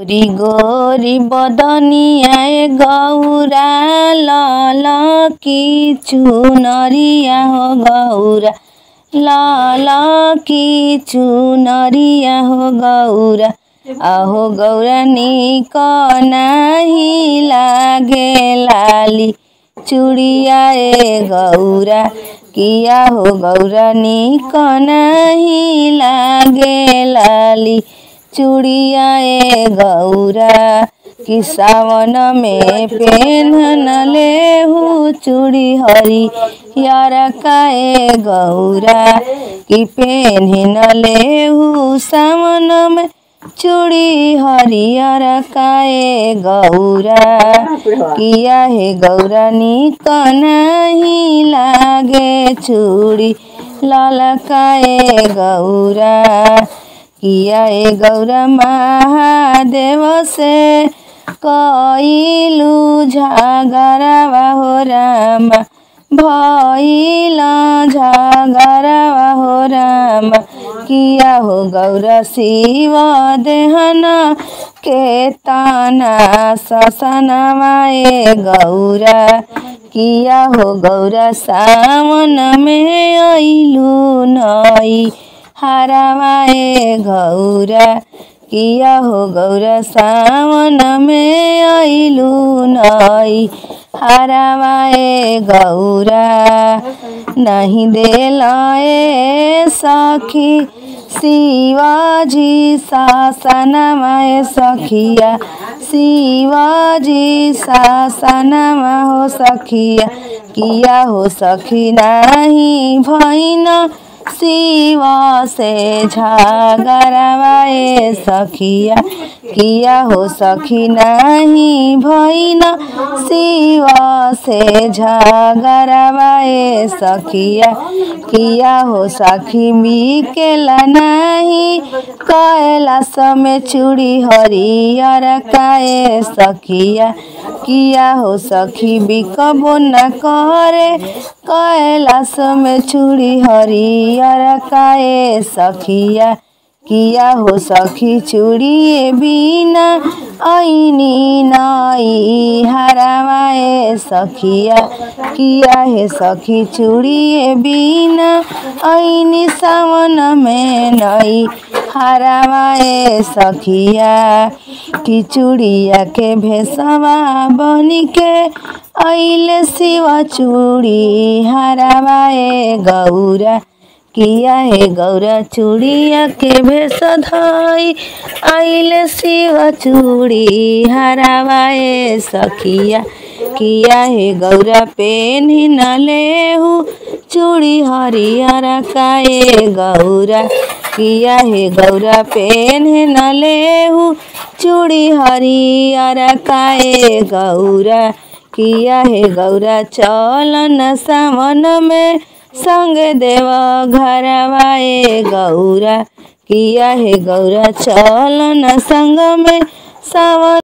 गोरी गोरी बदनिया गौरा लाल की चुनरिया हो गौरा लाल की चुनरिया हो गौरा आहो गौरा निक नाही लागे लाली चूड़िया गौरा किया हो गौरा निक नाही लागे लाली चूड़िया गौरा कि सावन में पेन्हन लेहू चूड़ी हरी यार काए गौरा कि पेन्हन लेहू सावन में चूड़ी हरियर काए गौरा किया है गौरा निक नहीं लागे चूड़ी लाल काए गौरा किया है गौरा महादेव से कइलू झगड़ावा हो राम भइल झगड़ावा हो राम किया हो गौरा शिव देहन के ताना ससनवाए गौरा किया हो गौरा सावन में अइलू नई हरवाए गौरा किया हो गौरा सावन में अइलू नई हरवाए गौरा नहीं देलाए सखी शिवाजी शासनमाए सखिया शिवाजी शासनमा हो सखिया किया हो सखी नहीं भैन शिव से झगड़ावाए सखिया किया हो सखी नहीं भैन शिव से झगड़ावाए सखिया किया हो सखी बिकेला नहीं कैलाश में चूड़ी हरियर काए सखिया किया हो सखी बिकबो न करे कैलाश में चूड़ी हरियर काए सखिया किया हो सखी चूड़िए बिना आईनी नाई हरवाए सखिया किया है सखी चूड़िए बिना आईनी सावन में नई हरवाए सखिया कि चूड़िया के भेसवा बनी के आइले शिव चूड़ी हरवाए गौरा किया है गौरा चूड़िया के भेष धाई आइले शिव चूड़ी हरवाए सखिया किया है गौरा पेन्हिन लेहू चूड़ी हरियर काए गौरा किया है गौरा पेन्हिन लेहू चूड़ी हरियर काए गौरा किया है गौरा चलन सावन में संग देव घरवाए गौरा किया है गौरा चलन संग में सावन